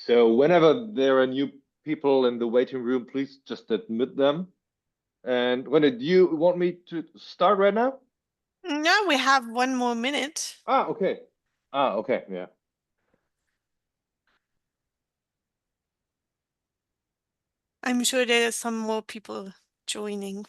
So whenever there are new people in the waiting room, please just admit them. And when do you want me to start right now? No, we have 1 more minute. Okay. Okay, yeah. I'm sure there are some more people joining.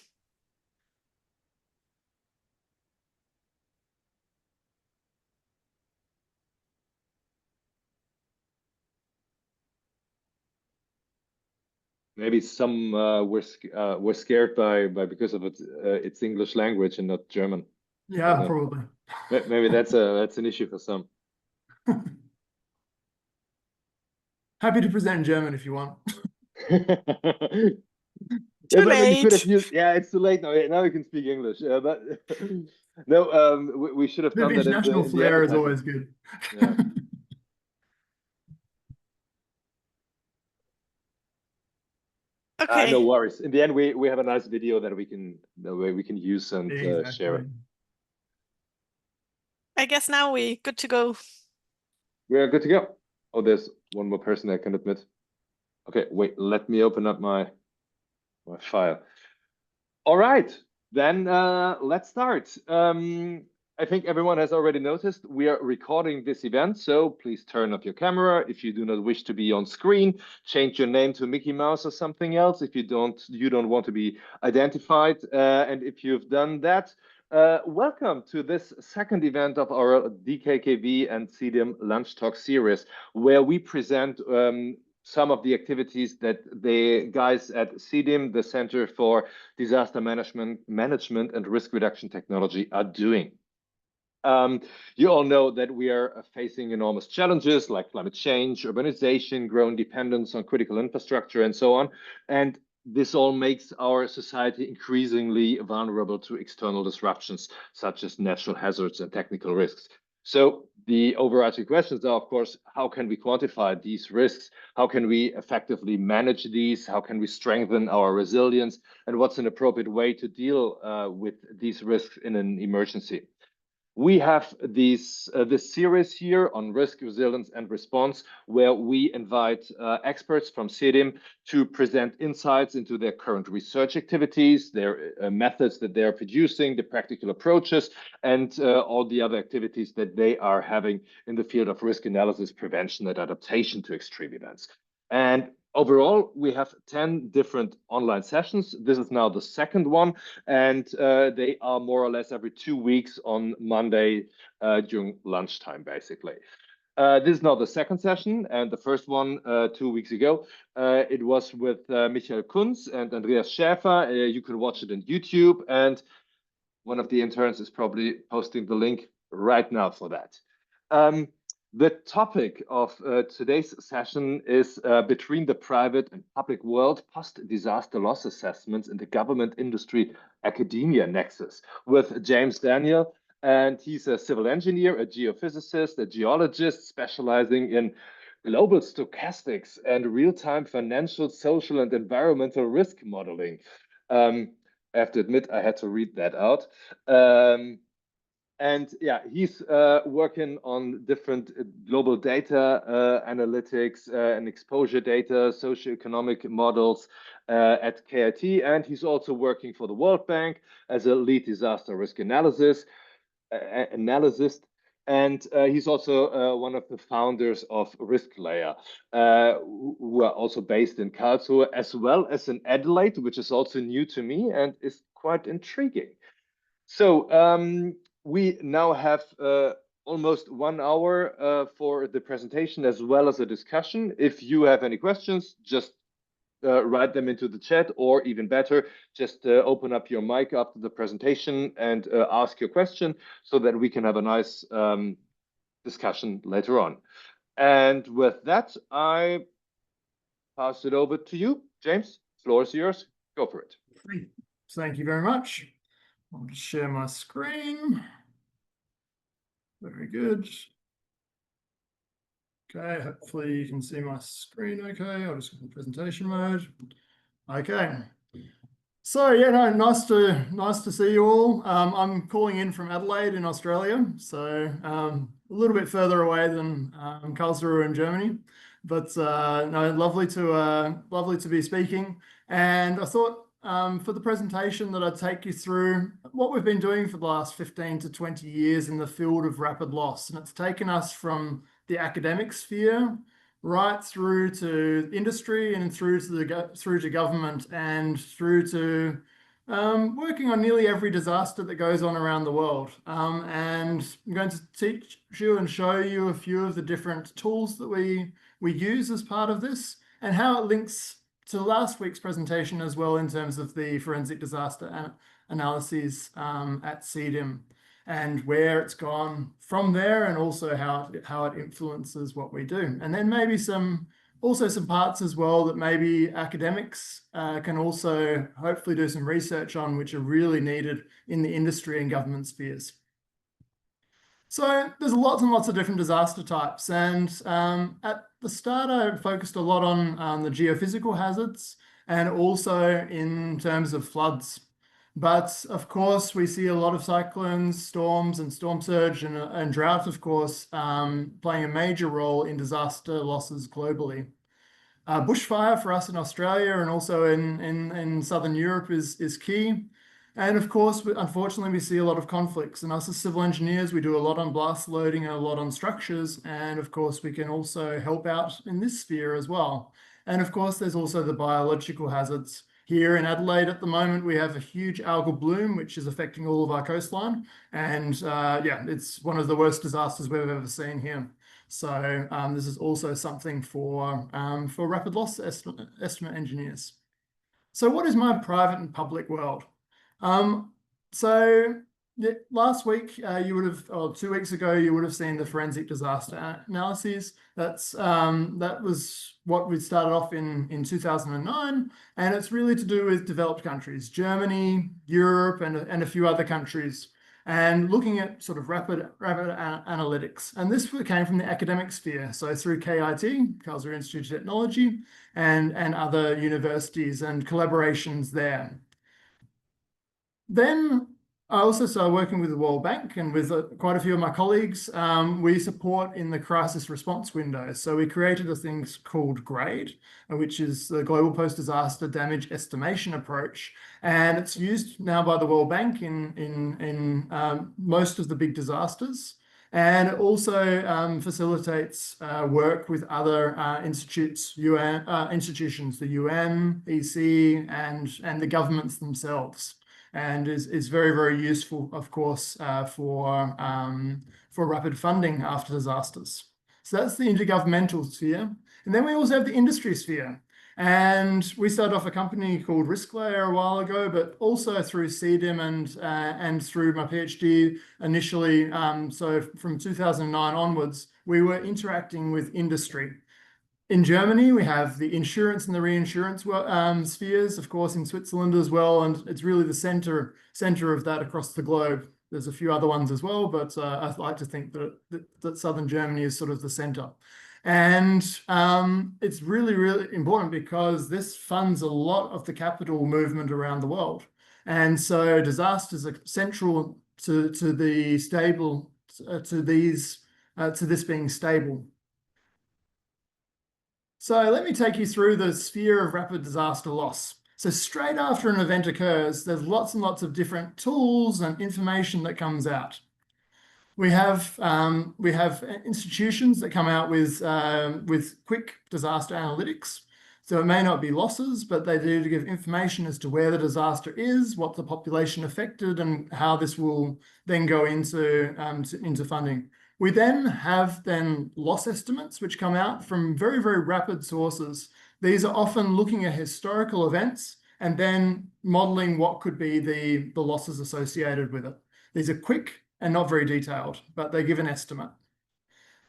Maybe some were scared by because of its English language and not German. Yeah, probably. Maybe that's an issue for some. Happy to present in German if you want. Yeah, Too but you could have late. used. Yeah, it's too late now. Now you can speak English. But no, we should have The done that in international the flair is advertising. always good. Yeah. Okay. No worries. In the end, we have a nice video that we can use and share it. I guess now we're good to go. We are good to go. Oh, there's one more person I can admit. Okay, wait. Let me open up my file. All right, then let's start. I think everyone has already noticed we are recording this event, so please turn off your camera. If you do not wish to be on screen, change your name to Mickey Mouse or something else if you don't want to be identified. And if you've done that, welcome to this second event of our DKKV and CEDIM Lunch Talk series, where we present some of the activities that the guys at CEDIM, the Center for Disaster Management and Risk Reduction Technology, are doing. You all know that we are facing enormous challenges like climate change, urbanization, growing dependence on critical infrastructure, and so on. And this all makes our society increasingly vulnerable to external disruptions, such as natural hazards and technical risks. So the overarching questions are, of course, how can we quantify these risks? How can we effectively manage these? How can we strengthen our resilience? And what's an appropriate way to deal with these risks in an emergency? We have this series here on risk, resilience, and response, where we invite experts from CEDIM to present insights into their current research activities, their methods that they are producing, the practical approaches, and all the other activities that they are having in the field of risk analysis, prevention, and adaptation to extreme events. And overall, we have 10 different online sessions. This is now the second one, and they are more or less every 2 weeks on Monday during lunchtime, basically. This is now the second session, and the first one 2 weeks ago. It was with Michael Kunz and Andreas Schäfer. You can watch it on YouTube, and one of the interns is probably posting the link right now for that. The topic of today's session is between the private and public world, post-disaster loss assessments in the government, industry, academia nexus, with James Daniell. And he's a civil engineer, a geophysicist, a geologist specializing in global stochastics and real-time financial, social, and environmental risk modeling. I have to admit, I had to read that out. And yeah, he's working on different global data analytics and exposure data, socioeconomic models at KIT. And he's also working for the World Bank as a lead disaster risk analyst. And he's also one of the founders of Risklayer, who are also based in Karlsruhe, as well as in Adelaide, which is also new to me and is quite intriguing. So we now have almost 1 hour for the presentation as well as a discussion. If you have any questions, just write them into the chat, or even better, just open up your mic after the presentation and ask your question so that we can have a nice discussion later on. And with that, I pass it over to you, James. Floor is yours. Go for it. Thank you very much. I'll just share my screen. Very good. Okay, hopefully you can see my screen okay. I'll just go to presentation mode. Okay. So yeah, no, nice to see you all. I'm calling in from Adelaide in Australia, so a little bit further away than Karlsruhe in Germany. But no, lovely to be speaking. And I thought for the presentation that I'd take you through what we've been doing for the last 15 to 20 years in the field of rapid loss. And it's taken us from the academic sphere right through to industry and through to government and through to working on nearly every disaster that goes on around the world. And I'm going to teach you and show you a few of the different tools that we use as part of this and how it links to last week's presentation as well in terms of the forensic disaster analyses at CEDIM and where it's gone from there and also how it influences what we do. And then maybe also some parts as well that maybe academics can also hopefully do some research on, which are really needed in the industry and government spheres. So there's lots and lots of different disaster types. And at the start, I focused a lot on the geophysical hazards and also in terms of floods. But of course, we see a lot of cyclones, storms and storm surge and drought, of course, playing a major role in disaster losses globally. Bushfire for us in Australia and also in Southern Europe is key. And of course, unfortunately, we see a lot of conflicts. And us as civil engineers, we do a lot on blast loading and a lot on structures. And of course, we can also help out in this sphere as well. And of course, there's also the biological hazards. Here in Adelaide at the moment, we have a huge algal bloom, which is affecting all of our coastline. And yeah, it's one of the worst disasters we've ever seen here. So this is also something for rapid loss estimate engineers. So what is my private and public world? So last week you would have, or 2 weeks ago, you would have seen the forensic disaster analyses. That was what we started off in 2009, and it's really to do with developed countries, Germany, Europe, and a few other countries, and looking at sort of rapid analytics. And this came from the academic sphere, so through KIT, Karlsruhe Institute of Technology, and other universities and collaborations there. Then I also started working with the Weltbank and with quite a few of my colleagues. We support in the crisis response window. So we created a thing called GRADE, which is the Global Post-Disaster Damage Estimation Approach. And it's used now by the Weltbank in most of the big disasters. And it also facilitates work with other institutions, the UN, EC, and the governments themselves. And is very, very useful, of course, for rapid funding after disasters. So that's the intergovernmental sphere. And then we also have the industry sphere. And we started off a company called Risklayer a while ago, but also through CEDIM and through my PhD initially. So from 2009 onwards, we were interacting with industry. In Germany, we have the insurance and the reinsurance spheres, of course, in Switzerland as well, and it's really the center of that across the globe. There's a few other ones as well, but I'd like to think that Southern Germany is sort of the center. And it's really, really important because this funds a lot of the capital movement around the world. And so disasters are central to this being stable. So let me take you through the sphere of rapid disaster loss. So straight after an event occurs, there's lots and lots of different tools and information that comes out. We have institutions that come out with quick disaster analytics. So it may not be losses, but they do give information as to where the disaster is, what the population affected, and how this will then go into funding. We then have loss estimates, which come out from very, very rapid sources. These are often looking at historical events and then modeling what could be the losses associated with it. These are quick and not very detailed, but they give an estimate.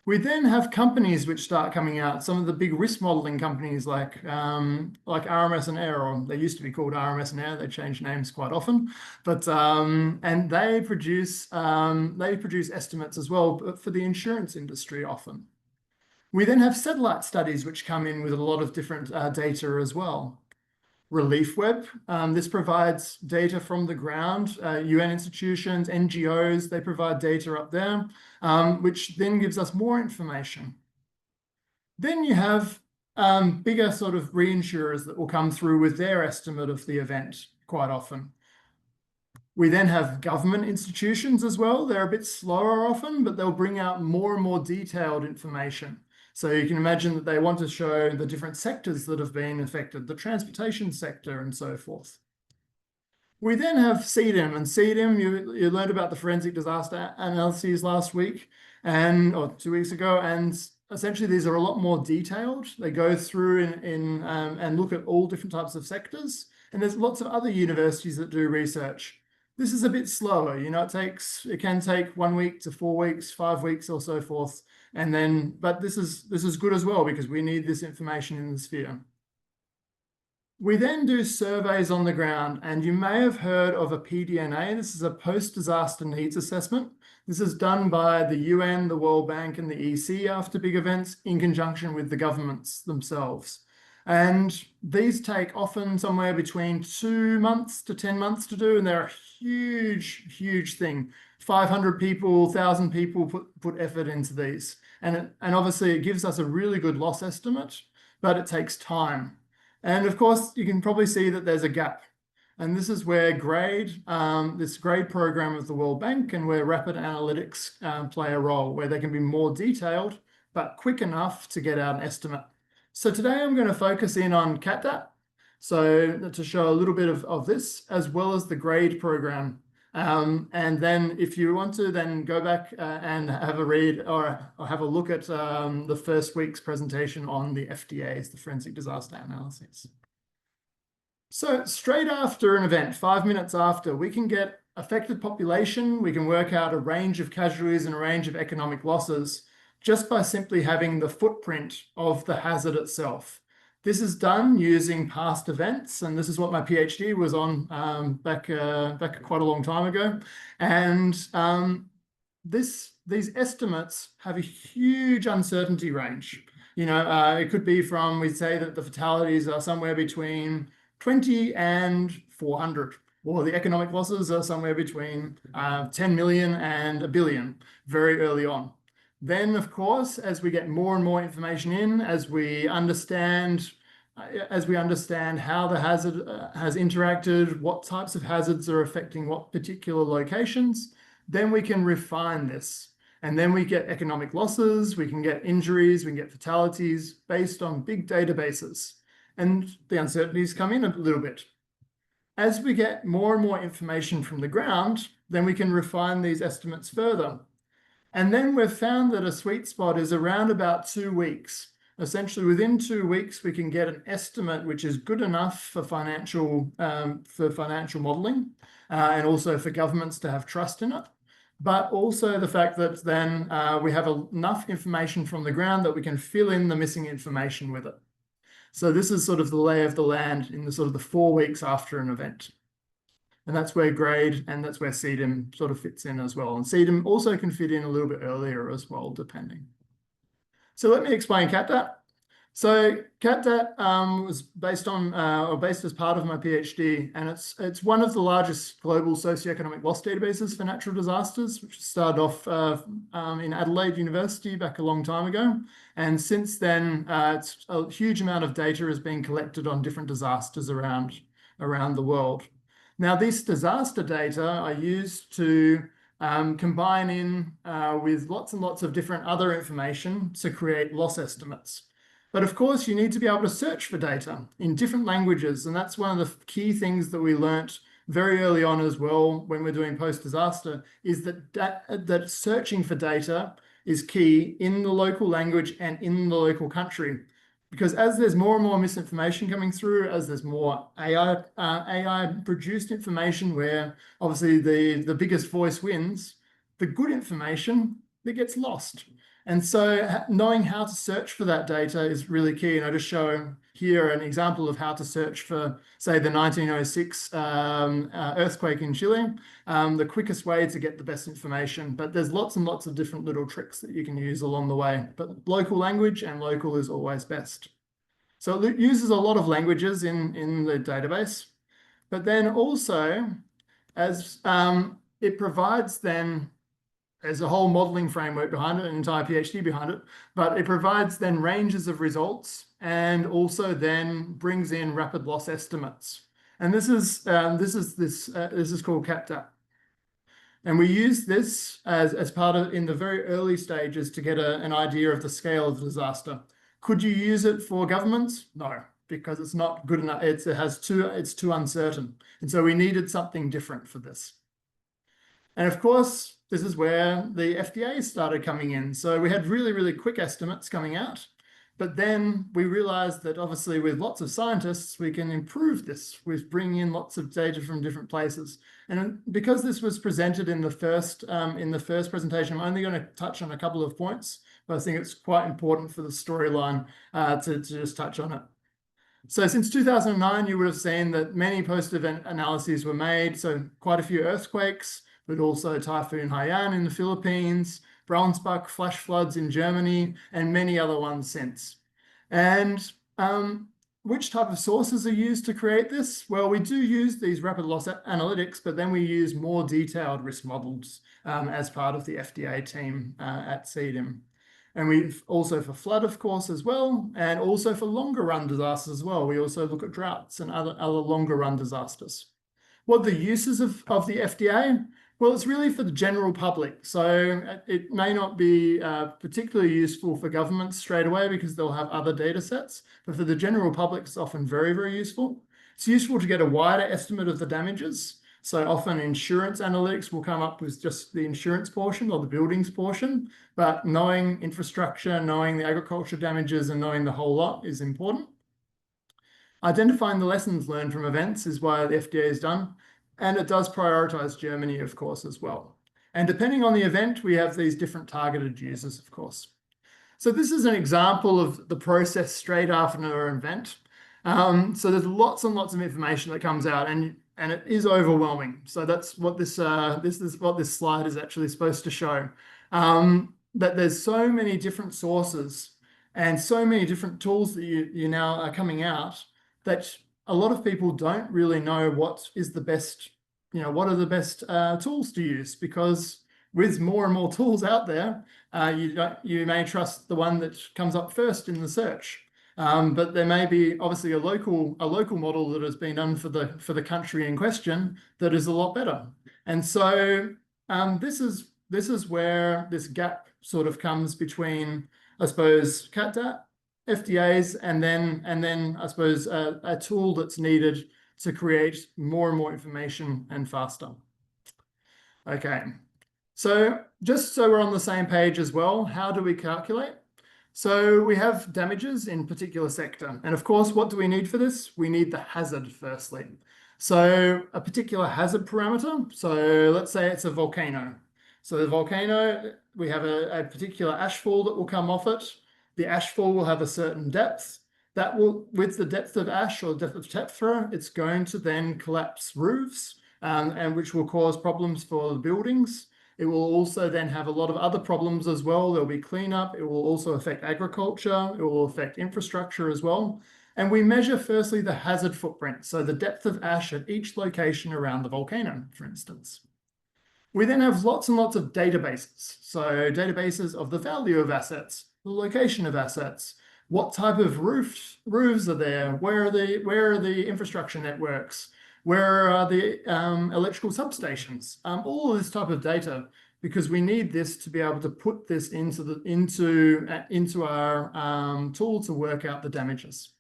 We then have companies which start coming out, some of the big risk modeling companies like RMS and Air, or they used to be called RMS and Air, they change names quite often, but and they produce estimates as well, but for the insurance industry often. We then have satellite studies which come in with a lot of different data as well. Relief Web, this provides data from the ground, UN institutions, NGOs, they provide data up there, which then gives us more information. Then you have bigger sort of reinsurers that will come through with their estimate of the event quite often. We then have government institutions as well. They're a bit slower often, but they'll bring out more and more detailed information. So you can imagine that they want to show the different sectors that have been affected, the transportation sector and so forth. We then have CEDIM, and CEDIM, you learned about the forensic disaster analyses last week or 2 weeks ago, and essentially these are a lot more detailed. They go through and look at all different types of sectors, and there's lots of other universities that do research. This is a bit slower, you know, it can take 1 week to 4 weeks, 5 weeks or so forth. And then, but this is good as well because we need this information in the sphere. We then do surveys on the ground, and you may have heard of a PDNA. This is a post-disaster needs assessment. This is done by the UN, the World Bank, and the EC after big events in conjunction with the governments themselves. And these take often somewhere between 2 months to 10 months to do, and they're a huge, huge thing. 500 people, 1,000 people put effort into these. And obviously it gives us a really good loss estimate, but it takes time. And of course, you can probably see that there's a gap. And this is where this GRADE program of the World Bank and where rapid analytics play a role, where they can be more detailed, but quick enough to get out an estimate. So today I'm going to focus in on CatDat, so to show a little bit of this, as well as the GRADE program. And then if you want to then go back and have a read or have a look at the first week's presentation on the FDAs, the forensic disaster analyses. So straight after an event, 5 minutes after, we can get affected population, we can work out a range of casualties and a range of economic losses just by simply having the footprint of the hazard itself. This is done using past events, and this is what my PhD was on back quite a long time ago. And these estimates have a huge uncertainty range. You know, it could be from, we'd say that the fatalities are somewhere between 20 and 400, or the economic losses are somewhere between 10 million and a billion very early on. Then, of course, as we get more and more information in, as we understand how the hazard has interacted, what types of hazards are affecting what particular locations, then we can refine this. And then we get economic losses, we can get injuries, we can get fatalities based on big databases. And the uncertainties come in a little bit. As we get more and more information from the ground, then we can refine these estimates further. And then we've found that a sweet spot is around about 2 weeks. Essentially, within 2 weeks, we can get an estimate which is good enough for financial modeling and also for governments to have trust in it. But also the fact that then we have enough information from the ground that we can fill in the missing information with it. So this is sort of the lay of the land in the sort of the 4 weeks after an event. And that's where GRADE and that's where CEDIM sort of fits in as well. And CEDIM also can fit in a little bit earlier as well, depending. So let me explain CatDat. So CatDat was based as part of my PhD, and it's one of the largest global socioeconomic loss databases for natural disasters, which started off in Adelaide University back a long time ago. And since then, it's a huge amount of data has been collected on different disasters around the world. Now, this disaster data are used to combine in with lots and lots of different other information to create loss estimates. But of course, you need to be able to search for data in different languages. And that's one of the key things that we learnt very early on as well when we're doing post-disaster, is that searching for data is key in the local language and in the local country. Because as there's more and more misinformation coming through, as there's more AI-produced information where obviously the biggest voice wins, the good information that gets lost. And so knowing how to search for that data is really key. And I just show here an example of how to search for, say, the 1906 earthquake in Chile, the quickest way to get the best information. But there's lots and lots of different little tricks that you can use along the way. But local language and local is always best. So it uses a lot of languages in the database. But then also, as it provides then there's a whole modeling framework behind it, an entire PhD behind it, but it provides then ranges of results and also then brings in rapid loss estimates. And this is called CAPDAT. And we use this as part of in the very early stages to get an idea of the scale of the disaster. Could you use it for governments? No, because it's not good enough. It's too uncertain. And so we needed something different for this. And of course, this is where the FDA started coming in. So we had really, really quick estimates coming out. But then we realized that obviously with lots of scientists, we can improve this with bringing in lots of data from different places. And because this was presented in the first presentation, I'm only going to touch on a couple of points, but I think it's quite important for the storyline to just touch on it. So since 2009, you would have seen that many post-event analyses were made. So quite a few earthquakes, but also Typhoon Haiyan in the Philippines, Braunschweig flash floods in Germany, and many other ones since. And which type of sources are used to create this? Well, we do use these rapid loss analytics, but then we use more detailed risk models as part of the FDA team at CEDIM. And we've also for flood, of course, as well, and also for longer run disasters as well. We also look at droughts and other longer run disasters. What are the uses of the FDA? Well, it's really for the general public. So it may not be particularly useful for governments straight away because they'll have other data sets, but for the general public, it's often very, very useful. It's useful to get a wider estimate of the damages. So often insurance analytics will come up with just the insurance portion or the buildings portion, but knowing infrastructure, knowing the agriculture damages and knowing the whole lot is important. Identifying the lessons learned from events is why the FDA is done. And it does prioritize Germany, of course, as well. And depending on the event, we have these different targeted users, of course. So this is an example of the process straight after an event. So there's lots and lots of information that comes out, and it is overwhelming. So that's what this is what this slide is actually supposed to show. That there's so many different sources and so many different tools that you now are coming out that a lot of people don't really know what is the best, what are the best tools to use, because with more and more tools out there, you may trust the one that comes up first in the search. But there may be obviously a local model that has been done for the country in question that is a lot better. And so this is where this gap sort of comes between, I suppose, CATDAT, FDAs, and then I suppose a tool that's needed to create more and more information and faster. Okay, so just so we're on the same page as well, how do we calculate? So we have damages in particular sector. And of course, what do we need for this? We need the hazard firstly. So a particular hazard parameter. So let's say it's a volcano. So the volcano, we have a particular ashfall that will come off it. The ashfall will have a certain depth. That will, with the depth of ash or depth of tephra, it's going to then collapse roofs, and which will cause problems for the buildings. It will also then have a lot of other problems as well. There'll be cleanup. It will also affect agriculture. It will affect infrastructure as well. And we measure firstly the hazard footprint, so the depth of ash at each location around the volcano, for instance. We then have lots and lots of databases. So databases of the value of assets, the location of assets, what type of roofs are there, where are the infrastructure networks, where are the electrical substations, all of this type of data, because we need this to be able to put this into our tool to work out the damages.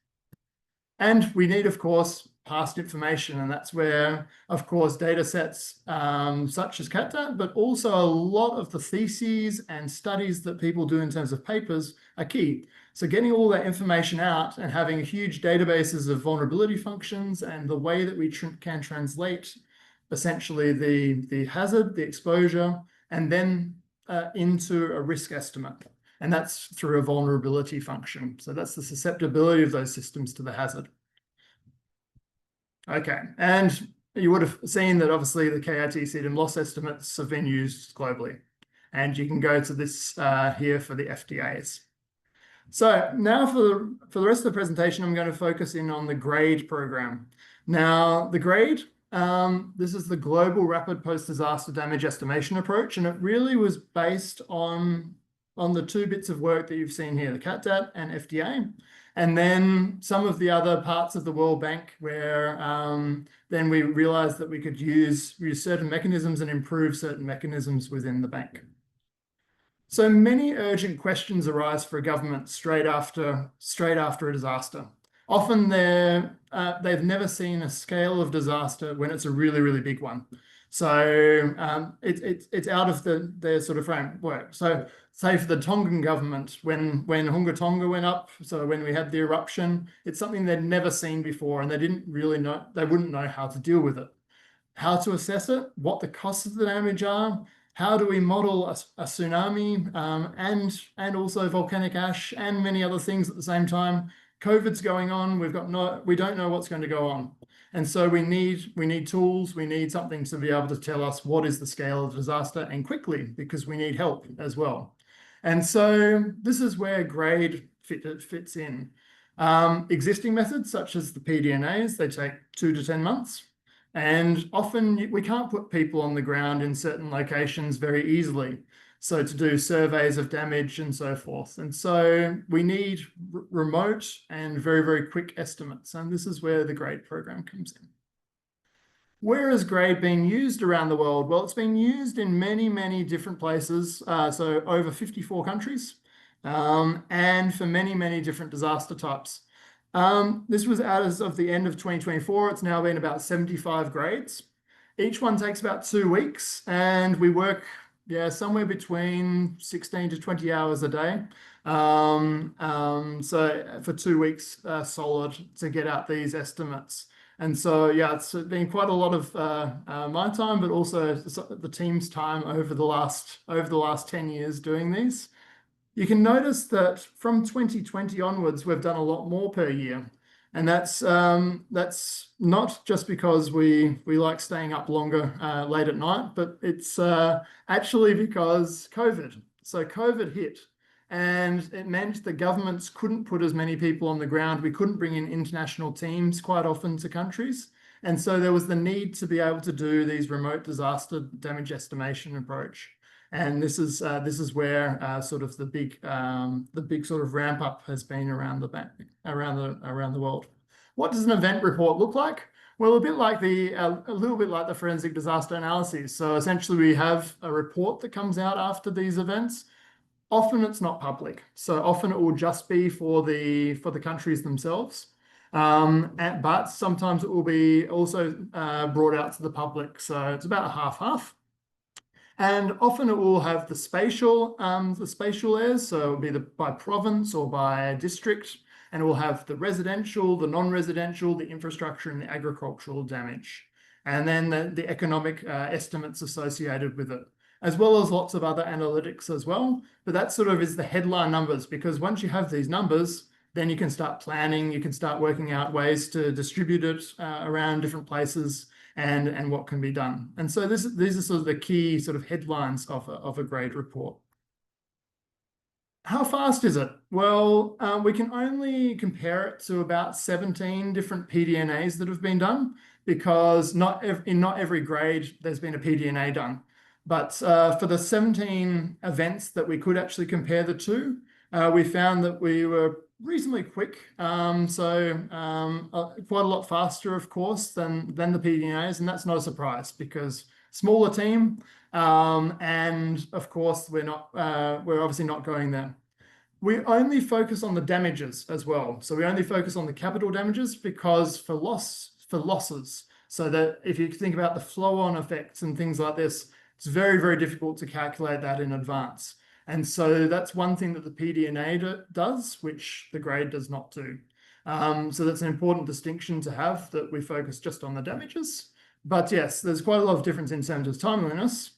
And we need, of course, past information, and that's where, of course, data sets such as CATDAT, but also a lot of the theses and studies that people do in terms of papers are key. So getting all that information out and having huge databases of vulnerability functions and the way that we can translate essentially the hazard, the exposure, and then into a risk estimate. And that's through a vulnerability function. So that's the susceptibility of those systems to the hazard. Okay, and you would have seen that obviously the KIT CEDIM loss estimates have been used globally. And you can go to this here for the FDAs. So now for the rest of the presentation, I'm going to focus in on the GRADE program. Now, the GRADE This is the Global Rapid Post-Disaster Damage Estimation approach, and it really was based on the two bits of work that you've seen here, the CatDat and FDA, and then some of the other parts of the World Bank where then we realized that we could use certain mechanisms and improve certain mechanisms within the bank. So many urgent questions arise for a government straight after a disaster. Often they've never seen a scale of disaster when it's a really, really big one. So it's out of their sort of framework. So say for the Tongan government, when Hunga Tonga went up, so when we had the eruption, it's something they'd never seen before, and they didn't really know, they wouldn't know how to deal with it, how to assess it, what the costs of the damage are, how do we model a tsunami, and also volcanic ash and many other things at the same time. COVID's going on. We don't know what's going to go on. And so we need tools. We need something to be able to tell us what is the scale of disaster, and quickly, because we need help as well. And so this is where grade fits in. Existing methods such as the PDNAs, they take 2 to 10 months. And often we can't put people on the ground in certain locations very easily. So to do surveys of damage and so forth. And so we need remote and very, very quick estimates. And this is where the GRADE program comes in. Where is GRADE being used around the world? Well, it's been used in many, many different places. So over 54 countries and for many, many different disaster types. This was as of the end of 2024. It's now been about 75 grades. Each one takes about 2 weeks, and we work somewhere between 16 to 20 hours a day. So for 2 weeks solid to get out these estimates. And so, it's been quite a lot of my time, but also the team's time over the last 10 years doing these. You can notice that from 2020 onwards, we've done a lot more per year. And that's not just because we like staying up longer late at night, but it's actually because COVID. So COVID hit, and it meant the governments couldn't put as many people on the ground. We couldn't bring in international teams quite often to countries. And so there was the need to be able to do these remote disaster damage estimation approach. And this is where sort of the big sort of ramp up has been around the world. What does an event report look like? Well, a little bit like the forensic disaster analyses. So essentially, we have a report that comes out after these events. Often it's not public, so often it will just be for the countries themselves. But sometimes it will be also brought out to the public. So it's about a half-half. And often it will have the spatial layers, so it'll be by province or by district, and it will have the residential, the non-residential, the infrastructure, and the agricultural damage, and then the economic estimates associated with it, as well as lots of other analytics as well. But that sort of is the headline numbers, because once you have these numbers, then you can start planning, you can start working out ways to distribute it around different places, and what can be done. And so these are sort of the key sort of headlines of a GRADE report. How fast is it? Well, we can only compare it to about 17 different PDNAs that have been done, because in not every grade there's been a PDNA done. But for the 17 events that we could actually compare the two, we found that we were reasonably quick, quite a lot faster, of course, than the PDNAs, and that's not a surprise because smaller team, and of course we're obviously not going there. We only focus on the damages as well, so we only focus on the capital damages, because for losses, so that if you think about the flow-on effects and things like this, it's very, very difficult to calculate that in advance. And so that's one thing that the PDNA does, which the GRADE does not do. So that's an important distinction to have, that we focus just on the damages. But yes, there's quite a lot of difference in terms of timeliness.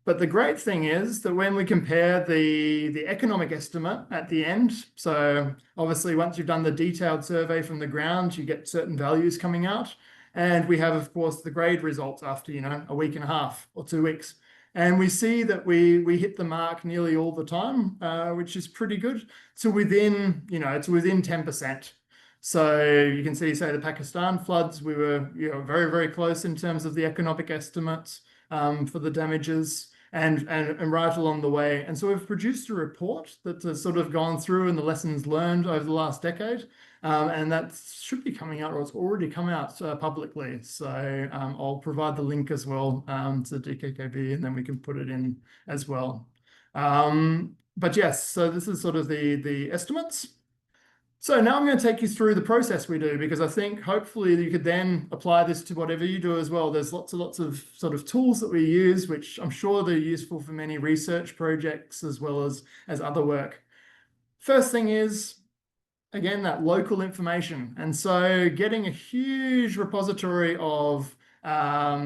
But the great thing is that when we compare the economic estimate at the end, so obviously once you've done the detailed survey from the ground, you get certain values coming out. And we have, of course, the GRADE results after, a week and a half or 2 weeks. And we see that we hit the mark nearly all the time, which is pretty good, to within 10%. So you can see, say, the Pakistan floods, we were very, very close in terms of the economic estimates for the damages and right along the way. And so we've produced a report that has sort of gone through and the lessons learned over the last decade. And that should be coming out, or it's already come out publicly. So I'll provide the link as well to DKKV, and then we can put it in as well. But yes, so this is sort of the estimates. So now I'm going to take you through the process we do, because I think hopefully you could then apply this to whatever you do as well. There's lots of sort of tools that we use, which I'm sure they're useful for many research projects as well as other work. First thing is, again, that local information. And so getting a huge repository of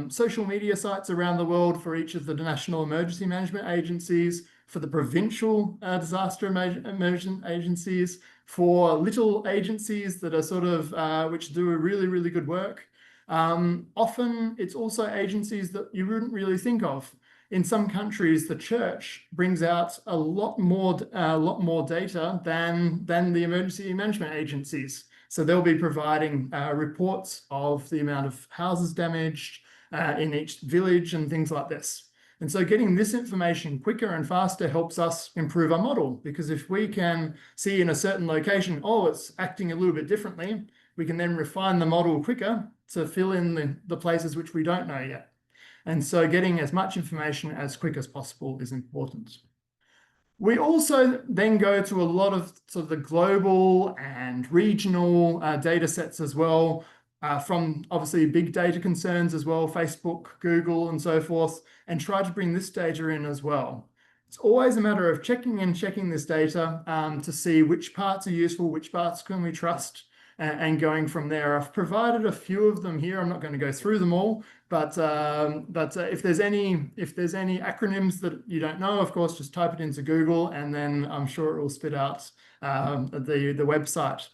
social media sites around the world for each of the national emergency management agencies, for the provincial disaster emergent agencies, for little agencies that are sort of, which do a really, really good work. Often it's also agencies that you wouldn't really think of. In some countries, the church brings out a lot more data than the emergency management agencies. So they'll be providing reports of the amount of houses damaged in each village and things like this. And so getting this information quicker and faster helps us improve our model, because if we can see in a certain location, oh, it's acting a little bit differently, we can then refine the model quicker to fill in the places which we don't know yet. And so getting as much information as quick as possible is important. We also then go to a lot of sort of the global and regional data sets as well, from obviously big data concerns as well, Facebook, Google, and so forth, and try to bring this data in as well. It's always a matter of checking this data to see which parts are useful, which parts can we trust, and going from there. I've provided a few of them here. I'm not going to go through them all, but if there's any acronyms that you don't know, of course, just type it into Google, and then I'm sure it will spit out the website.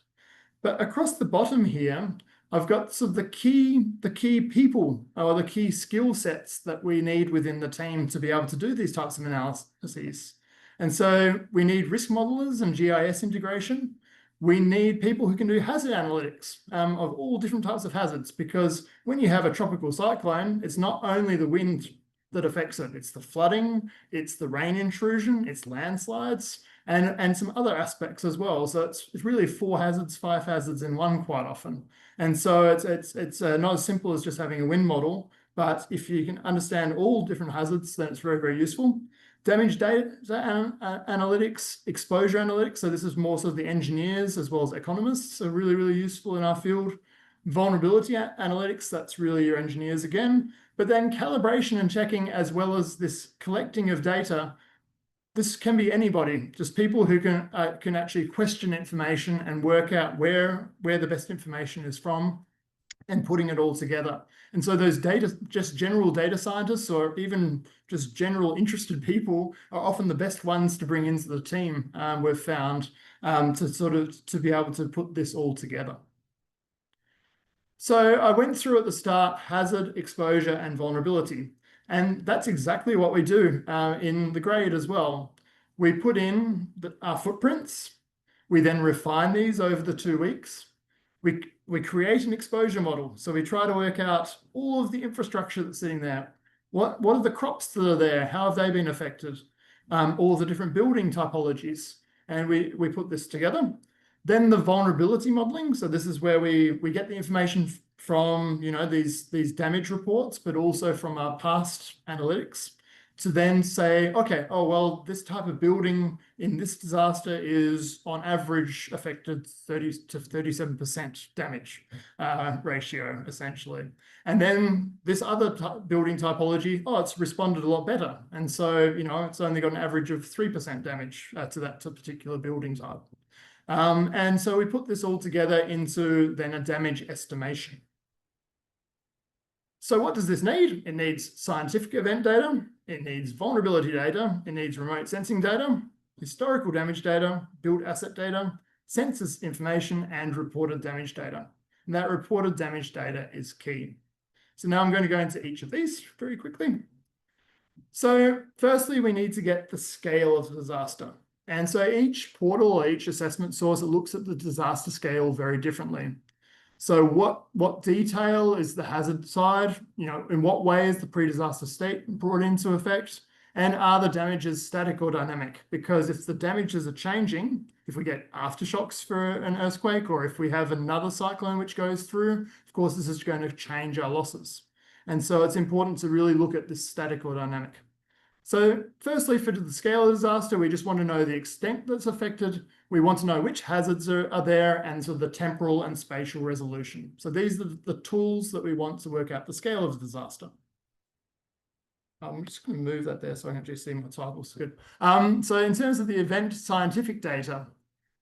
But across the bottom here, I've got sort of the key people, or the key skill sets that we need within the team to be able to do these types of analyses. And so we need risk modelers and GIS integration. We need people who can do hazard analytics of all different types of hazards, because when you have a tropical cyclone, it's not only the wind that affects it, it's the flooding, it's the rain intrusion, it's landslides, and some other aspects as well. So it's really 4 hazards, 5 hazards in one quite often. And so it's not as simple as just having a wind model, but if you can understand all different hazards, then it's very, very useful. Damage data analytics, exposure analytics. So this is more sort of the engineers as well as economists. So really, really useful in our field. Vulnerability analytics, that's really your engineers again. But then calibration and checking, as well as this collecting of data. This can be anybody, just people who can actually question information and work out where the best information is from, and putting it all together. And so those just general data scientists, or even just general interested people, are often the best ones to bring into the team, we've found, to be able to put this all together. So I went through at the start hazard, exposure, and vulnerability. And that's exactly what we do in the grade as well. We put in our footprints. We then refine these over the 2 weeks. We create an exposure model. So we try to work out all of the infrastructure that's sitting there. What are the crops that are there? How have they been affected? All the different building typologies. And we put this together. Then the vulnerability modeling. So this is where we get the information from, these damage reports, but also from our past analytics, to then say, okay, oh, well, this type of building in this disaster is on average affected 30 to 37% damage ratio, essentially. And then this other building typology, oh, it's responded a lot better. And so, it's only got an average of 3% damage to that particular building type. And so we put this all together into then a damage estimation. So what does this need? It needs scientific event data, it needs vulnerability data, it needs remote sensing data, historical damage data, built asset data, census information, and reported damage data. And that reported damage data is key. So now I'm going to go into each of these very quickly. So firstly, we need to get the scale of the disaster. And so each portal or each assessment source, it looks at the disaster scale very differently. So what detail is the hazard side? In what way is the pre-disaster state brought into effect? And are the damages static or dynamic? Because if the damages are changing, if we get aftershocks for an earthquake, or if we have another cyclone which goes through, of course, this is going to change our losses. And so it's important to really look at this static or dynamic. So firstly, for the scale of disaster, we just want to know the extent that's affected. We want to know which hazards are there, and so the temporal and spatial resolution. So these are the tools that we want to work out the scale of the disaster. I'm just going to move that there so I can actually see my titles. Good. So in terms of the event scientific data,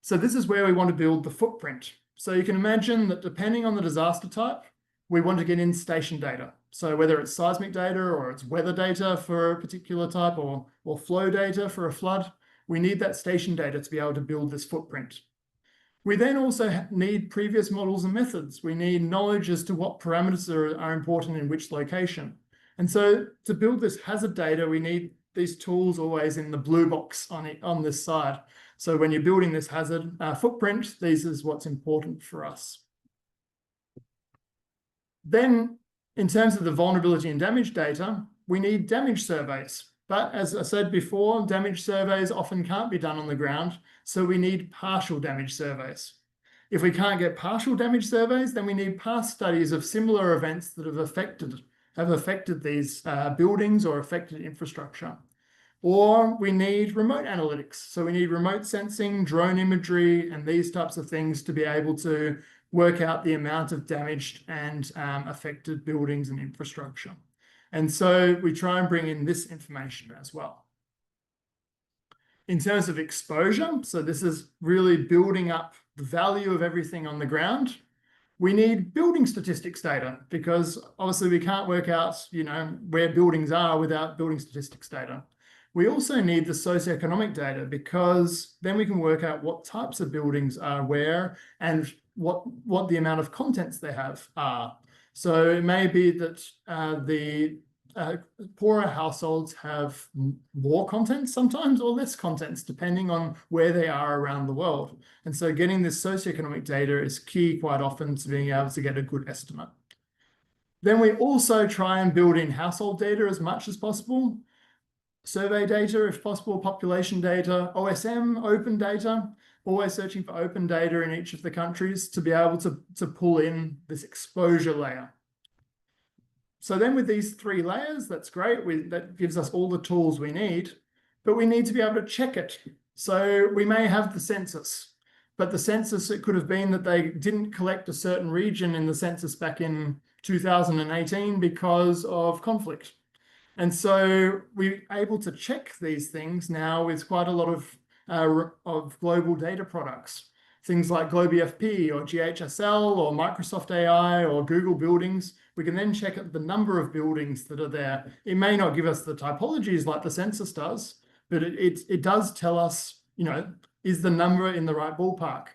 so this is where we want to build the footprint. So you can imagine that depending on the disaster type, we want to get in station data. So whether it's seismic data or it's weather data for a particular type, or flow data for a flood, we need that station data to be able to build this footprint. We then also need previous models and methods. We need knowledge as to what parameters are important in which location. And so to build this hazard data, we need these tools always in the blue box on this side. So when you're building this hazard footprint, this is what's important for us. Then, in terms of the vulnerability and damage data, we need damage surveys. But as I said before, damage surveys often can't be done on the ground, so we need partial damage surveys. If we can't get partial damage surveys, then we need past studies of similar events that have affected these buildings or affected infrastructure. Or we need remote analytics. So we need remote sensing, drone imagery, and these types of things to be able to work out the amount of damaged and affected buildings and infrastructure. And so we try and bring in this information as well. In terms of exposure, so this is really building up the value of everything on the ground. We need building statistics data, because obviously we can't work out, where buildings are without building statistics data. We also need the socioeconomic data, because then we can work out what types of buildings are where and what the amount of contents they have are. So it may be that the poorer households have more contents sometimes, or less contents, depending on where they are around the world. And so getting this socioeconomic data is key quite often to being able to get a good estimate. Then we also try and build in household data as much as possible. Survey data, if possible, population data, OSM, open data, always searching for open data in each of the countries to be able to pull in this exposure layer. So then with these 3 layers, that's great. That gives us all the tools we need, but we need to be able to check it. So we may have the census, but the census, it could have been that they didn't collect a certain region in the census back in 2018 because of conflict. And so we're able to check these things now with quite a lot of global data products. Things like GlobiFP or GHSL or Microsoft AI or Google Buildings. We can then check the number of buildings that are there. It may not give us the typologies like the census does, but it does tell us, is the number in the right ballpark?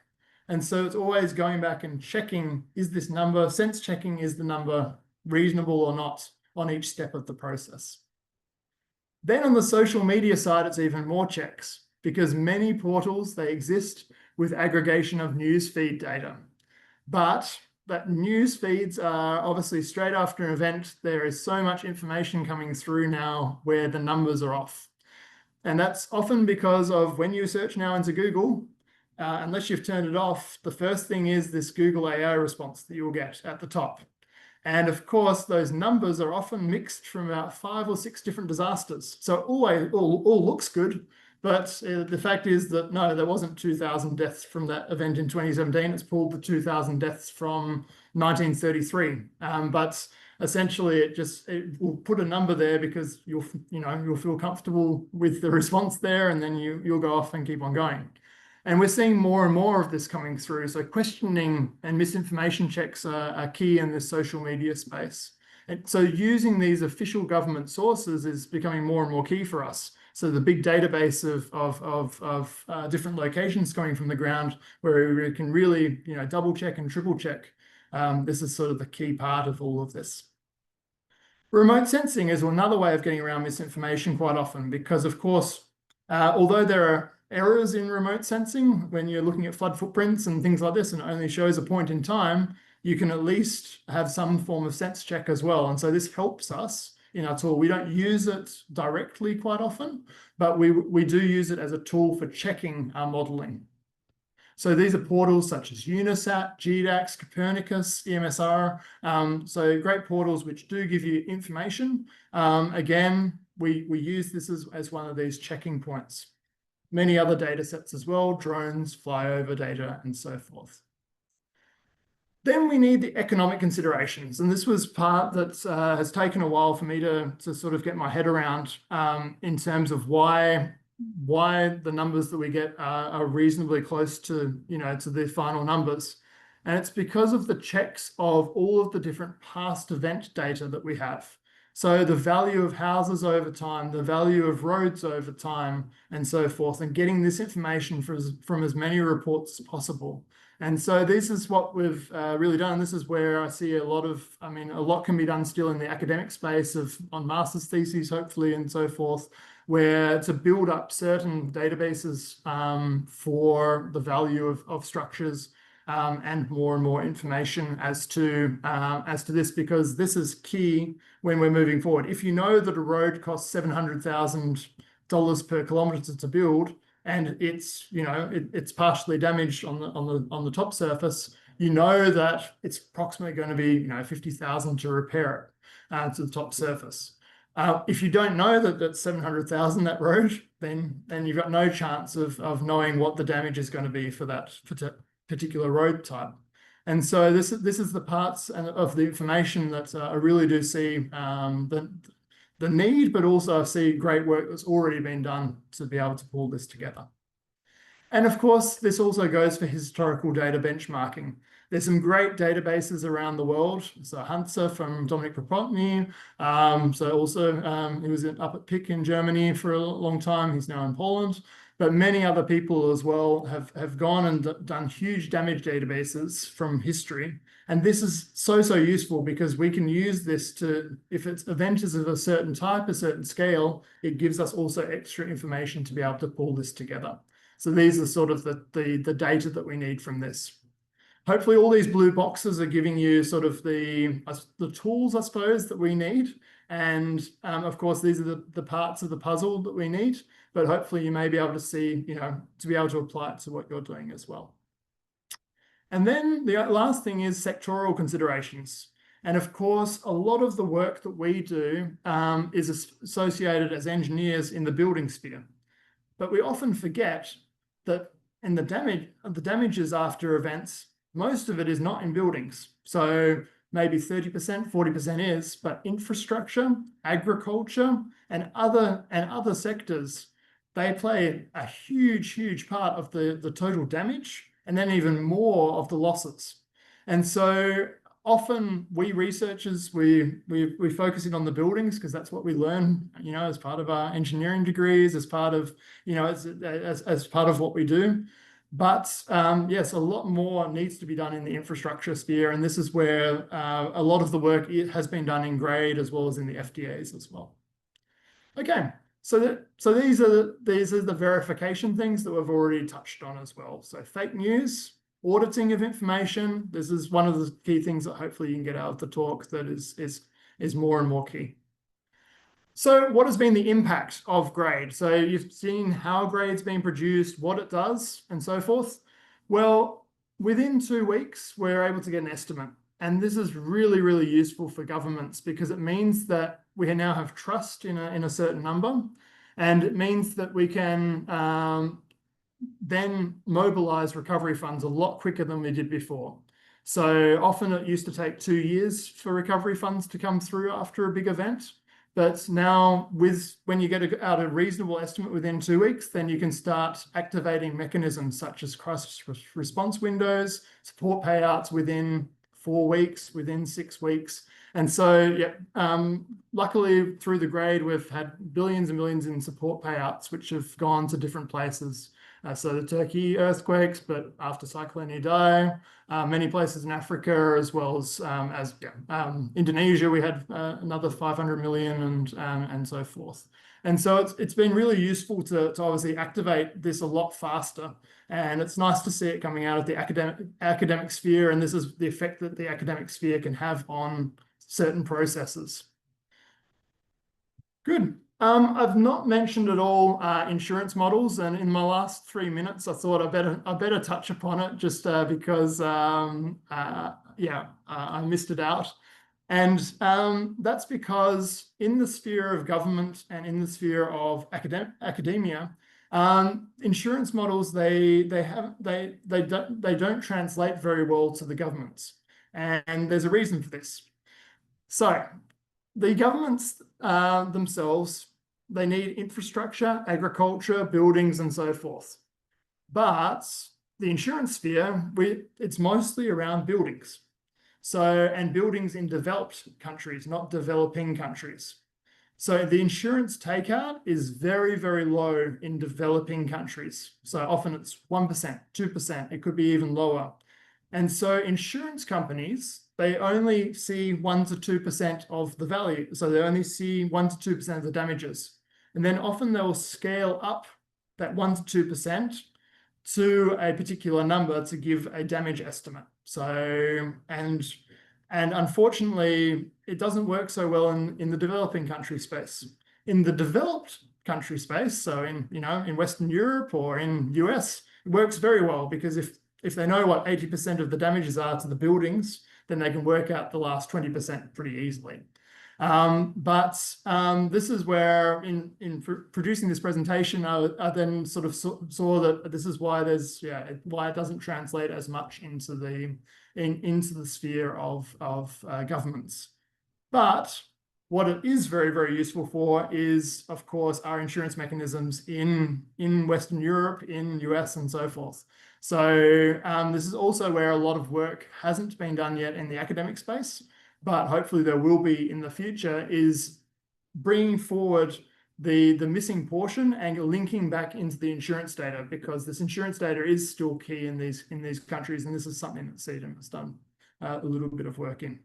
And so it's always going back and checking, is this number, sense checking, is the number reasonable or not on each step of the process. Then on the social media side, it's even more checks, because many portals, they exist with aggregation of newsfeed data. But that news feeds are obviously straight after an event. There is so much information coming through now where the numbers are off. And that's often because of when you search now into Google, unless you've turned it off, the first thing is this Google AI response that you'll get at the top. And of course, those numbers are often mixed from about 5 or 6 different disasters. So it all looks good, but the fact is that no, there wasn't 2,000 deaths from that event in 2017. It's pulled the 2,000 deaths from 1933. But essentially, it will put a number there because you'll feel comfortable with the response there, and then you'll go off and keep on going. And we're seeing more and more of this coming through. So questioning and misinformation checks are key in this social media space. And so using these official government sources is becoming more and more key for us. So the big database of different locations coming from the ground, where we can really double check and triple check. This is sort of the key part of all of this. Remote sensing is another way of getting around misinformation quite often, because of course, although there are errors in remote sensing. When you're looking at flood footprints and things like this and it only shows a point in time, you can at least have some form of sense check as well. And so this helps us in our tool. We don't use it directly quite often, but we do use it as a tool for checking our modeling. So these are portals such as Unisat, GDAX, Copernicus, EMSR. So great portals which do give you information. Again, we use this as one of these checking points. Many other data sets as well, drones, flyover data, and so forth. Then we need the economic considerations. And this was part that has taken a while for me to sort of get my head around in terms of why the numbers that we get are reasonably close to, to the final numbers. And it's because of the checks of all of the different past event data that we have. So the value of houses over time, the value of roads over time, and so forth, and getting this information from as many reports as possible. And so this is what we've really done. This is where I see a lot can be done still in the academic space on master's theses, hopefully, and so forth, where to build up certain databases for the value of structures and more information as to this, because this is key when we're moving forward. If you know that a road costs $700,000 per kilometre to build, and it's partially damaged on the top surface, that it's approximately going to be $50,000 to repair it to the top surface. If you don't know that that's $700,000 that road, then you've got no chance of knowing what the damage is going to be for that particular road type. And so this is the parts of the information that I really do see the need, but also I see great work that's already been done to be able to pull this together. And of course, this also goes for historical data benchmarking. There's some great databases around the world. So Hansa from Dominik Propotny. So also he was up at PIC in Germany for a long time. He's now in Poland. But many other people as well have gone and done huge damage databases from history. And this is so useful because we can use this to, if its event is of a certain type, a certain scale, it gives us also extra information to be able to pull this together. So these are sort of the data that we need from this. Hopefully all these blue boxes are giving you sort of the tools, I suppose, that we need. And of course, these are the parts of the puzzle that we need, but hopefully you may be able to see, to be able to apply it to what you're doing as well. And then the last thing is sectoral considerations. And of course, a lot of the work that we do is associated as engineers in the building sphere. But we often forget that in the damages after events, most of it is not in buildings. So maybe 30%, 40% is, but infrastructure, agriculture, and other sectors, they play a huge part of the total damage, and then even more of the losses. And so often we researchers, we focus in on the buildings because that's what we learn, as part of our engineering degrees, as part of, as part of what we do. But yes, a lot more needs to be done in the infrastructure sphere, and this is where a lot of the work has been done in grade as well as in the FDAs as well. Okay, so these are the verification things that we've already touched on as well. So fake news, auditing of information. This is one of the key things that hopefully you can get out of the talk that is more and more key. So what has been the impact of grade? So you've seen how grade's been produced, what it does, and so forth. Well, within 2 weeks, we're able to get an estimate. And this is really useful for governments because it means that we now have trust in a certain number. And it means that we can then mobilize recovery funds a lot quicker than we did before. So often it used to take 2 years for recovery funds to come through after a big event. But now when you get out a reasonable estimate within 2 weeks, then you can start activating mechanisms such as crisis response windows, support payouts within 4 weeks, within 6 weeks. And so, luckily through the grade, we've had billions and billions in support payouts, which have gone to different places. So the Turkey earthquakes, but after Cyclone Idai, many places in Africa, as well as Indonesia, we had another 500 million and so forth. And so it's been really useful to obviously activate this a lot faster. And it's nice to see it coming out of the academic sphere. And this is the effect that the academic sphere can have on certain processes. Good. I've not mentioned at all insurance models, and in my last 3 minutes, I thought I better touch upon it just because I missed it out. And that's because in the sphere of government and in the sphere of academia, insurance models they don't translate very well to the governments, and there's a reason for this. So the governments themselves, they need infrastructure, agriculture, buildings, and so forth. But the insurance sphere, it's mostly around buildings. And buildings in developed countries, not developing countries. So the insurance takeout is very, very low in developing countries. So often it's 1%, 2%, it could be even lower. And so insurance companies, they only see 1 to 2% of the value. So they only see 1 to 2% of the damages. And then often they'll scale up that 1 to 2% to a particular number to give a damage estimate. So, and unfortunately, it doesn't work so well in the developing country space. In the developed country space, so in Western Europe or in US, it works very well, because if they know what 80% of the damages are to the buildings, then they can work out the last 20% pretty easily. But this is where in producing this presentation, I then sort of saw that this is why why it doesn't translate as much into the sphere of governments. But what it is very, very useful for is, of course, our insurance mechanisms in Western Europe, in US, and so forth. So this is also where a lot of work hasn't been done yet in the academic space, but hopefully there will be in the future, is bringing forward the missing portion and linking back into the insurance data, because this insurance data is still key in these countries, and this is something that CEDIM has done a little bit of work in.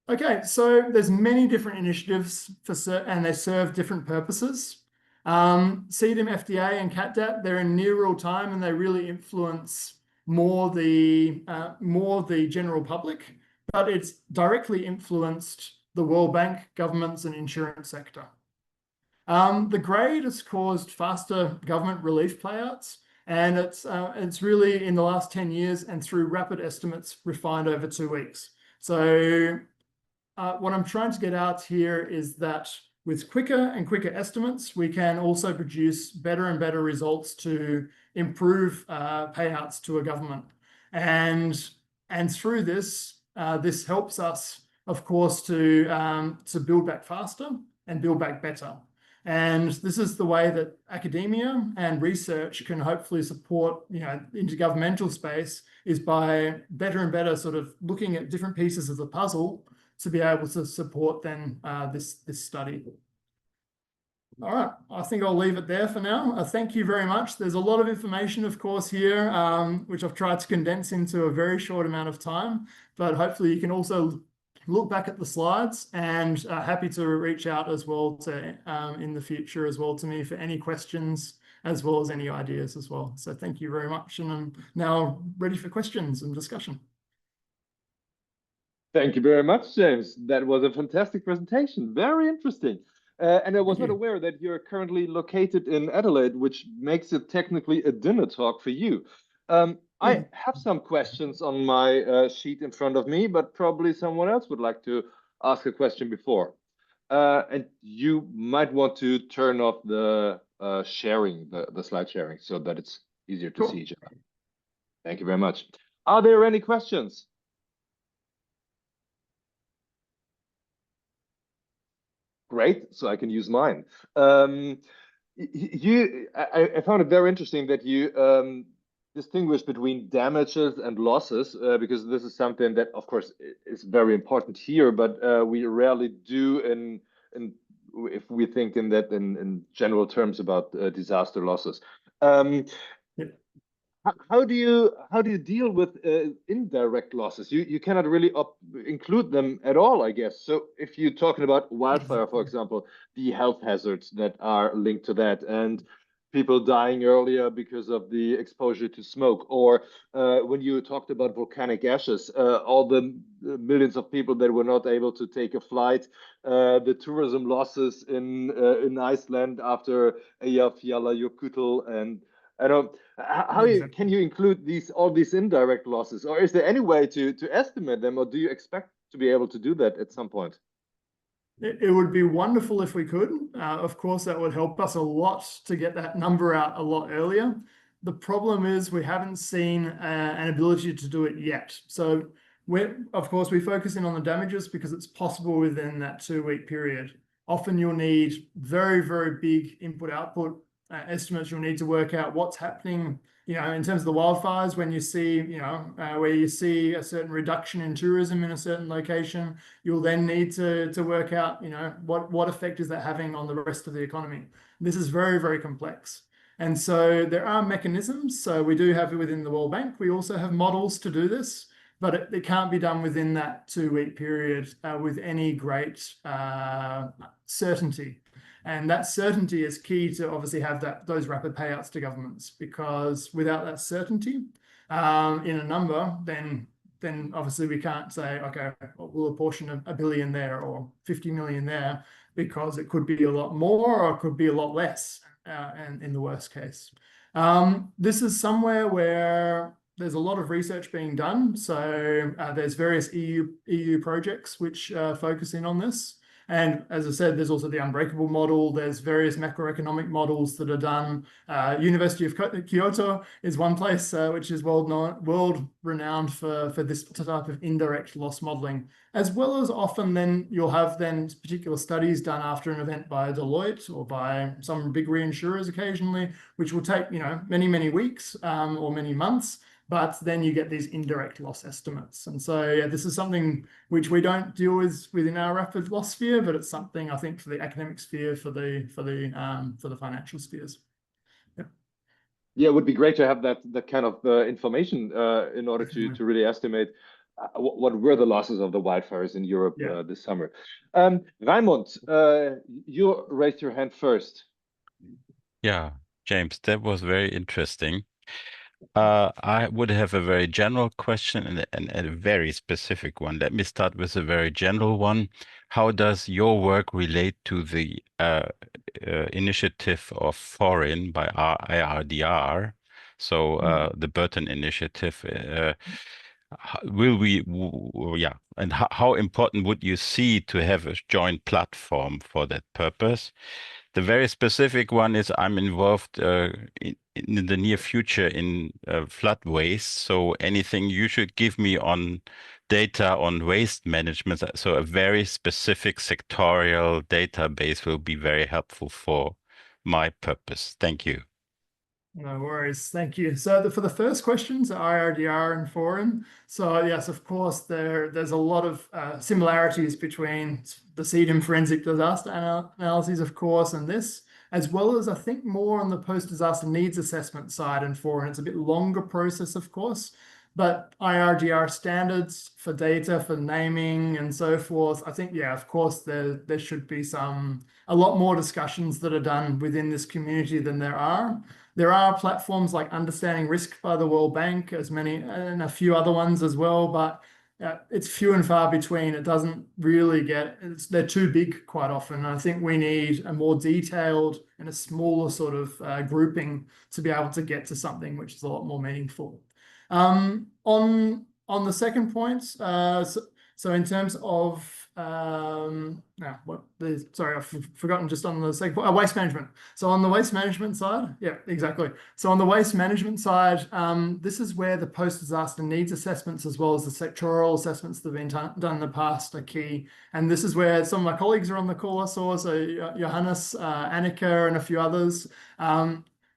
Okay, so there's many different initiatives and they serve different purposes. CEDIM, FDA, and CatDat, they're in near real time, and they really influence more the general public, but it's directly influenced the World Bank, governments, and insurance sector. The grade has caused faster government relief payouts, and it's really in the last 10 years and through rapid estimates refined over 2 weeks. So what I'm trying to get out here is that with quicker and quicker estimates, we can also produce better and better results to improve payouts to a government. And through this, this helps us, of course, to build back faster and build back better. And this is the way that academia and research can hopefully support, intergovernmental space, is by better and better sort of looking at different pieces of the puzzle to be able to support then this study. All right, I think I'll leave it there for now. Thank you very much. There's a lot of information, of course, here, which I've tried to condense into a very short amount of time, but hopefully you can also look back at the slides, and happy to reach out as well to in the future as well to me for any questions as well as any ideas as well. So thank you very much, and I'm now ready for questions and discussion. Thank you very much, James. That was a fantastic presentation. Very interesting. And I was not aware that you're currently located in Adelaide, which makes it technically a dinner talk for you. I have some questions on my sheet in front of me, but probably someone else would like to ask a question before. And you might want to turn off the sharing, the slide sharing, so that it's easier to see each other. Thank you very much. Are there any questions? Great, so I can use mine. I found it very interesting that you distinguish between damages and losses, because this is something that, of course, is very important here, but we rarely do if we think in general terms about disaster losses. Yeah. How do you deal with indirect losses? You cannot really include them at all, I guess. So if you're talking about wildfire, for example, the health hazards that are linked to that, and people dying earlier because of the exposure to smoke, or when you talked about volcanic ashes, all the millions of people that were not able to take a flight, the tourism losses in Iceland after Eyjafjallajökull, and I don't. How can you include all these indirect losses, or is there any way to estimate them, or do you expect to be able to do that at some point? It would be wonderful if we could. Of course, that would help us a lot to get that number out a lot earlier. The problem is we haven't seen an ability to do it yet. So of course, we focus in on the damages because it's possible within that 2-week period. Often you'll need very, very big input-output estimates. You'll need to work out what's happening, in terms of the wildfires, when you see, where you see a certain reduction in tourism in a certain location, you'll then need to work out, what effect is that having on the rest of the economy. This is very, very complex. And so there are mechanisms. So we do have it within the World Bank. We also have models to do this, but it can't be done within that 2-week period with any great certainty. And that certainty is key to obviously have those rapid payouts to governments, because without that certainty in a number, then obviously we can't say, okay, we'll apportion $1 billion there or 50 million there, because it could be a lot more or it could be a lot less, and in the worst case. This is somewhere where there's a lot of research being done. So there's various EU projects which focus in on this. And as I said, there's also the Unbreakable model. There's various macroeconomic models that are done. University of Kyoto is one place which is world renowned for this type of indirect loss modeling, as well as often then you'll have particular studies done after an event by Deloitte or by some big reinsurers occasionally, which will take many, many weeks or many months. But then you get these indirect loss estimates. And so, yeah, this is something which we don't deal with within our rapid loss sphere, but it's something I think for the academic sphere, for the financial spheres. Yeah. Yeah, it would be great to have that kind of information in order to really estimate what were the losses of the wildfires in Europe this summer. Raimund, you raised your hand first. Yeah, James, that was very interesting. I would have a very general question and a very specific one. Let me start with a very general one. How does your work relate to the initiative of Foreign by IRDR? So the Burton Initiative. And how important would you see to have a joint platform for that purpose? The very specific one is I'm involved in the near future in flood waste. So anything you should give me on data on waste management, so a very specific sectorial database will be very helpful for my purpose. Thank you. No worries. Thank you. So for the first questions, IRDR and Foreign. So yes, of course, there's a lot of similarities between the CEDIM forensic disaster analyses, of course, and this, as well as I think more on the post-disaster needs assessment side and Foreign. It's a bit longer process, of course, but IRDR standards for data, for naming and so forth. I think, yeah, of course, there should be a lot more discussions that are done within this community than there are. There are platforms like Understanding Risk by the World Bank, and a few other ones as well, but it's few and far between. It doesn't really they're too big quite often. I think we need a more detailed and a smaller sort of grouping to be able to get to something which is a lot more meaningful. On the second point, so in terms of sorry, I've forgotten just on the second point, waste management. So on the waste management side, yeah, exactly. So on the waste management side, this is where the post-disaster needs assessments, as well as the sectoral assessments that have been done in the past, are key. And this is where some of my colleagues are on the call. I saw, so Johannes, Annika, and a few others.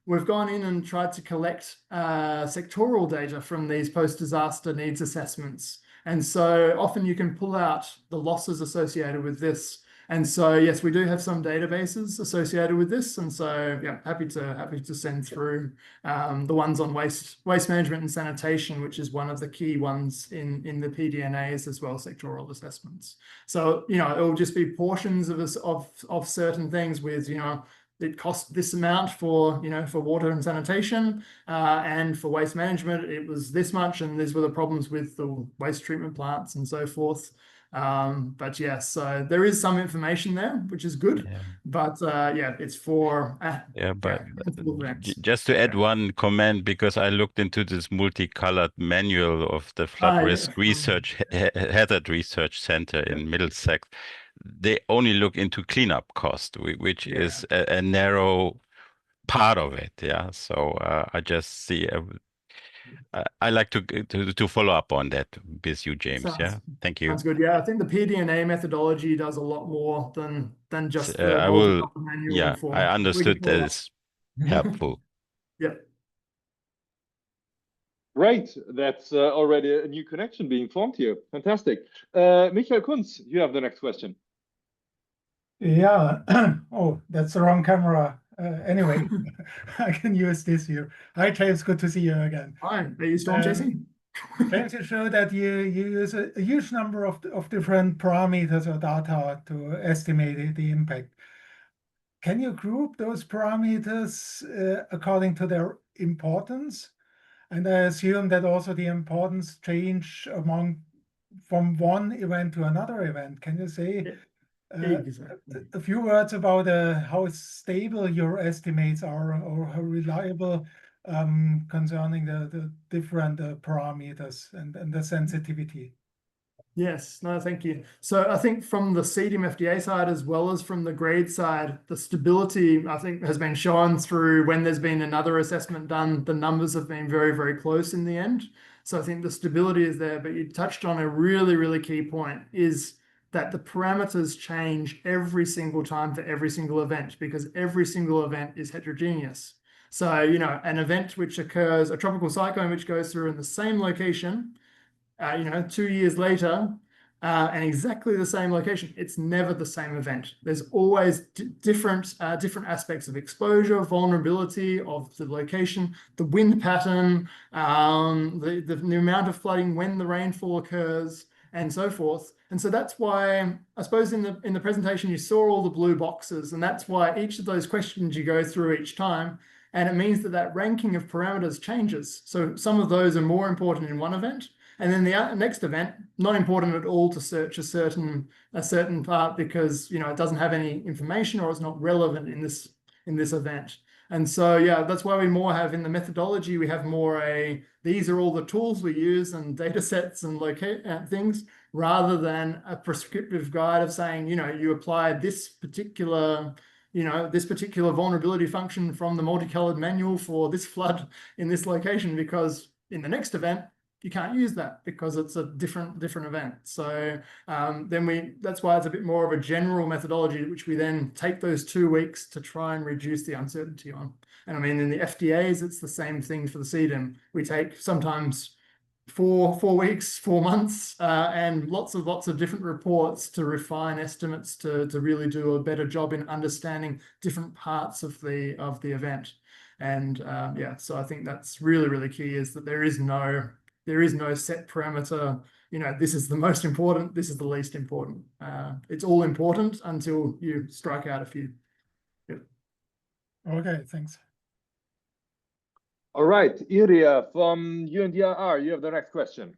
We've gone in and tried to collect sectoral data from these post-disaster needs assessments. And so often you can pull out the losses associated with this. And so, yes, we do have some databases associated with this. And so, yeah, happy to send through the ones on waste management and sanitation, which is one of the key ones in the PDNAs as well, sectoral assessments. So, you know, it will just be portions of certain things with, you know, it cost this amount for, you know, for water and sanitation, and for waste management, it was this much, and these were the problems with the waste treatment plants and so forth. But yeah, so there is some information there, which is good, but yeah, it's for just to add one comment, because I looked into this multicolored manual of the Flood Risk Research Hazard Research Center in Middlesex. They only look into cleanup cost, which is a narrow part of it. Yeah, so I just see. I like to follow up on that with you, James. Thank you. Sounds good. Yeah, I think the PDNA methodology does a lot more than just the I will. manual. Yeah, I understood that it's helpful. Yeah. Great. That's already a new connection being formed here. Fantastic. Michael Kunz, you have the next question. Yeah. Oh, that's the wrong camera. Anyway, I can use this here. Hi, James. Good to see you again. Hi. Are you storm chasing? James, you show that you use a huge number of different parameters or data to estimate the impact. Can you group those parameters according to their importance? And I assume that also the importance change from one event to another event. Can you say a few words about how stable your estimates are, or how reliable concerning the different parameters and the sensitivity? Yes, no, thank you. So I think from the CEDIM FDA side, as well as from the grade side, the stability, I think, has been shown through when there's been another assessment done. The numbers have been very, very close in the end. So I think the stability is there, but you touched on a really, really key point, is that the parameters change every single time for every single event, because every single event is heterogeneous. So, you know, an event which occurs, a tropical cyclone which goes through in the same location, you know, 2 years later, and exactly the same location, it's never the same event. There's always different aspects of exposure, vulnerability of the location, the wind pattern, the amount of flooding when the rainfall occurs, and so forth. And so that's why, I suppose in the presentation, you saw all the blue boxes, and that's why each of those questions you go through each time, and it means that ranking of parameters changes. So some of those are more important in one event, and then the next event, not important at all to search a certain part, because, you know, it doesn't have any information or it's not relevant in this event. And so, yeah, that's why we more have in the methodology, we have more these are all the tools we use and data sets and things, rather than a prescriptive guide of saying, you know, you apply this particular vulnerability function from the multicolored manual for this flood in this location, because in the next event, you can't use that because it's a different event. So that's why it's a bit more of a general methodology, which we then take those 2 weeks to try and reduce the uncertainty on. And I mean, in the FDAs, it's the same thing for the CEDIM. We take sometimes 4 weeks, 4 months, and lots of different reports to refine estimates to really do a better job in understanding different parts of the event. And yeah, so I think that's really, really key, is that there is no set parameter, you know, this is the most important, this is the least important. It's all important until you strike out a few. Yep. Okay, thanks. All right, Iria from UNDRR, you have the next question.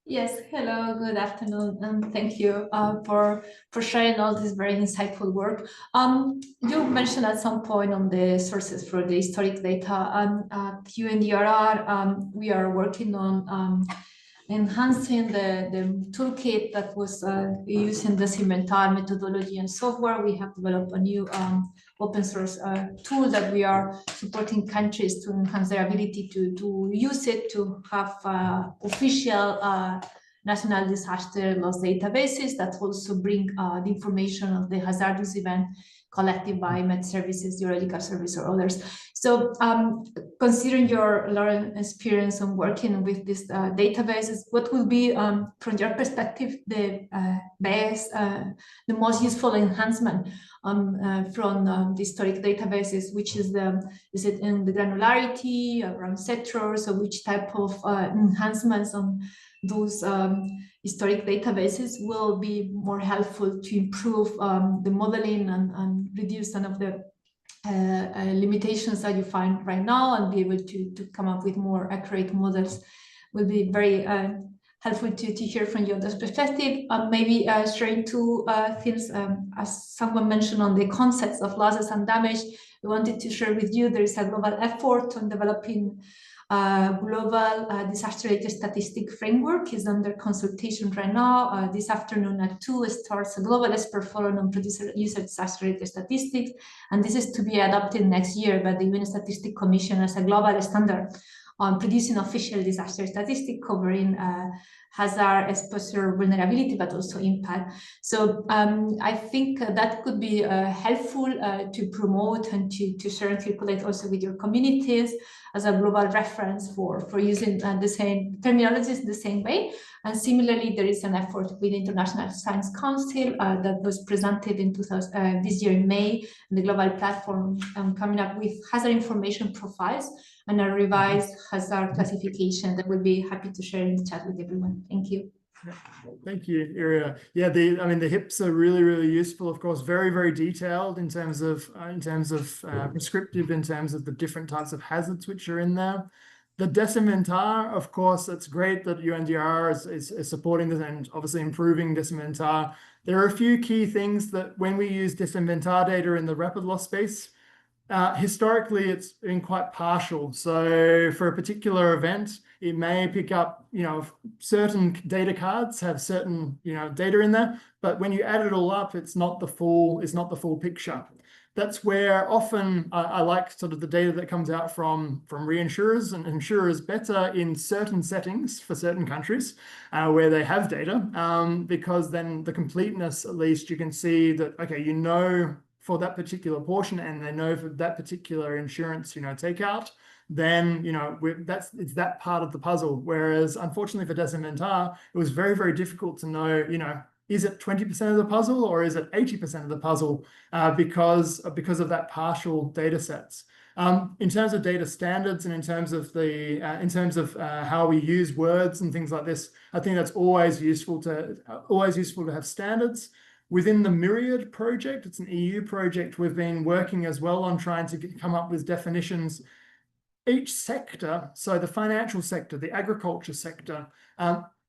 Yes, hello, good afternoon, and thank you for sharing all this very insightful work. You mentioned at some point on the sources for the historic data, and at UNDRR, we are working on enhancing the toolkit that was using the Cimentar methodology and software. We have developed a new open source tool that we are supporting countries to enhance their ability to use it, to have official national disaster loss databases that also bring the information of the hazardous event collected by Met Services, Geological Service, or others. So considering your learning experience on working with these databases, what will be, from your perspective, the the most useful enhancement from the historic databases? Which is it in the granularity around sectors, or which type of enhancements on those historic databases will be more helpful to improve the modeling and reduce some of the limitations that you find right now, and be able to come up with more accurate models? Will be very helpful to hear from you on this perspective. Maybe sharing two things, as someone mentioned on the concepts of losses and damage. We wanted to share with you there is a global effort on developing global disaster-related statistic framework is under consultation right now. This afternoon at 2 starts a global expert forum on producer-user disaster-related statistics, and this is to be adopted next year by the UN Statistics Commission as a global standard on producing official disaster statistics covering hazard, exposure, vulnerability, but also impact. So I think that could be helpful to promote and to share and circulate also with your communities as a global reference for using the same terminologies the same way. And similarly, there is an effort with the International Science Council that was presented in this year in May, the global platform coming up with hazard information profiles and a revised hazard classification that we'll be happy to share in the chat with everyone. Thank you. Thank you, Iria. Yeah, the HIPs are really, really useful. Of course, very, very detailed in terms of prescriptive, in terms of the different types of hazards which are in there. The Decimentar, of course, it's great that UNDR is supporting this and obviously improving Decimentar. There are a few key things that when we use Decimentar data in the rapid loss space, historically it's been quite partial. So for a particular event, it may pick up, certain data cards have certain, data in there, but when you add it all up, it's not the full picture. That's where often I like sort of the data that comes out from reinsurers and insurers better in certain settings for certain countries where they have data, because then the completeness, at least you can see that, okay, for that particular portion, and they know for that particular insurance, takeout, then, it's that part of the puzzle. Whereas unfortunately for Decimentar, it was very, very difficult to know, is it 20% of the puzzle or is it 80% of the puzzle because of that partial data sets. In terms of data standards and in terms of how we use words and things like this, I think that's always useful to have standards. Within the Myriad project, it's an EU project, we've been working as well on trying to come up with definitions. Each sector, so the financial sector, the agriculture sector,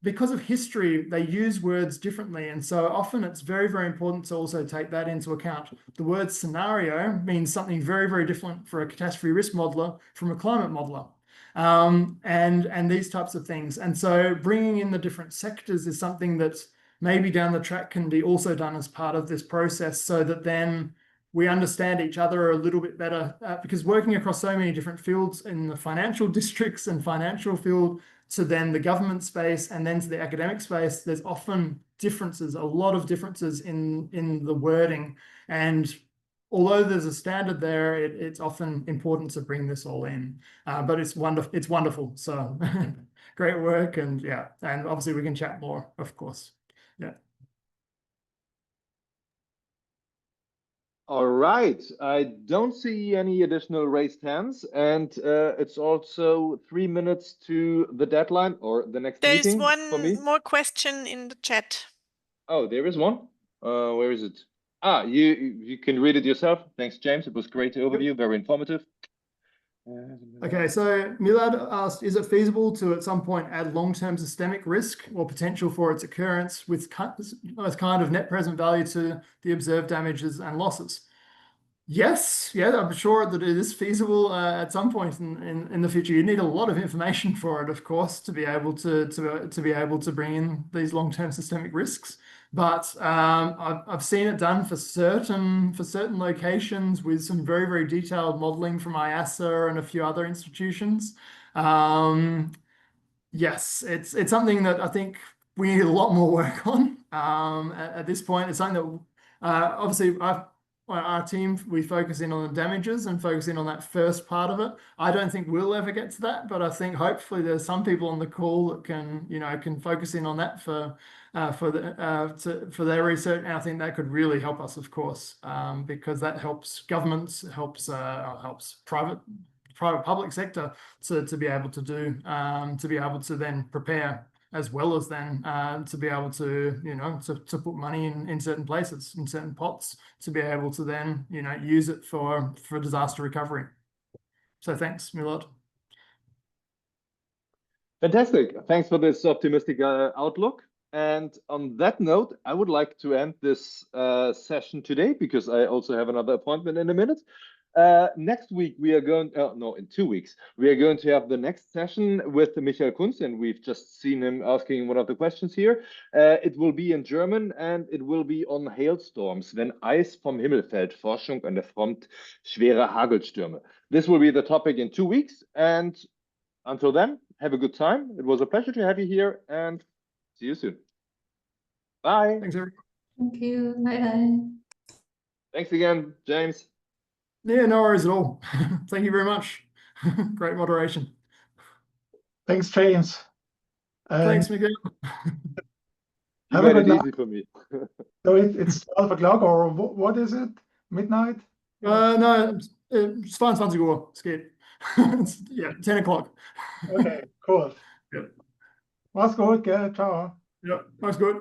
because of history, they use words differently. And so often it's very, very important to also take that into account. The word scenario means something very, very different for a catastrophe risk modeler from a climate modeler. And these types of things. And so bringing in the different sectors is something that maybe down the track can be also done as part of this process, so that then we understand each other a little bit better, because working across so many different fields in the financial districts and financial field to then the government space and then to the academic space, there's often differences, a lot of differences in the wording. And although there's a standard there, it's often important to bring this all in. But it's wonderful. So great work. And yeah, and obviously we can chat more, of course. Yeah. All right. I don't see any additional raised hands, and it's also 3 minutes to the deadline or the next There is meeting for me. one more question in the chat. Oh, there is one. Where is it? You can read it yourself. Thanks, James. It was a great overview, very informative. Okay, so Milad asked, is it feasible to at some point add long-term systemic risk or potential for its occurrence with kind of net present value to the observed damages and losses? Yes, yeah, I'm sure that it is feasible at some point in the future. You need a lot of information for it, of course, to be able to bring in these long-term systemic risks. But I've seen it done for certain locations with some very, very detailed modeling from IASA and a few other institutions. Yes, it's something that I think we need a lot more work on at this point. It's something that obviously our team, we focus in on the damages and focus in on that first part of it. I don't think we'll ever get to that, but I think hopefully there's some people on the call that can, can focus in on that for their research. And I think that could really help us, of course, because that helps governments, helps public sector to be able to do, to be able to then prepare, as well as then to be able to, to put money in certain places, in certain pots, to be able to then, use it for disaster recovery. So thanks, Milord. Fantastic. Thanks for this optimistic outlook. And on that note, I would like to end this session today, because I also have another appointment in a minute. Next week, we are going, in 2 weeks, we are going to have the next session with Michael Kunz, and we've just seen him asking one of the questions here. It will be in German, and it will be on hailstorms, wenn Eis vom Himmel fällt, Forschung an der Front, schwere Hagelstürme. This will be the topic in 2 weeks, and until then, have a good time. It was a pleasure to have you here, and see you soon. Bye. Thanks, everyone. Thank you. Bye-bye. Thanks again, James. Yeah, no worries at all. Thank you very much. Great moderation. Thanks, James. Thanks, Miguel. You Have a made it good night. easy for me. So it's 12 o'clock, or what is it? Midnight? No, it's 22 Uhr. Es geht. Yeah, 10 o'clock. Okay, cool. Yeah. Mach's gut, gell? Ciao. Yeah, that's good.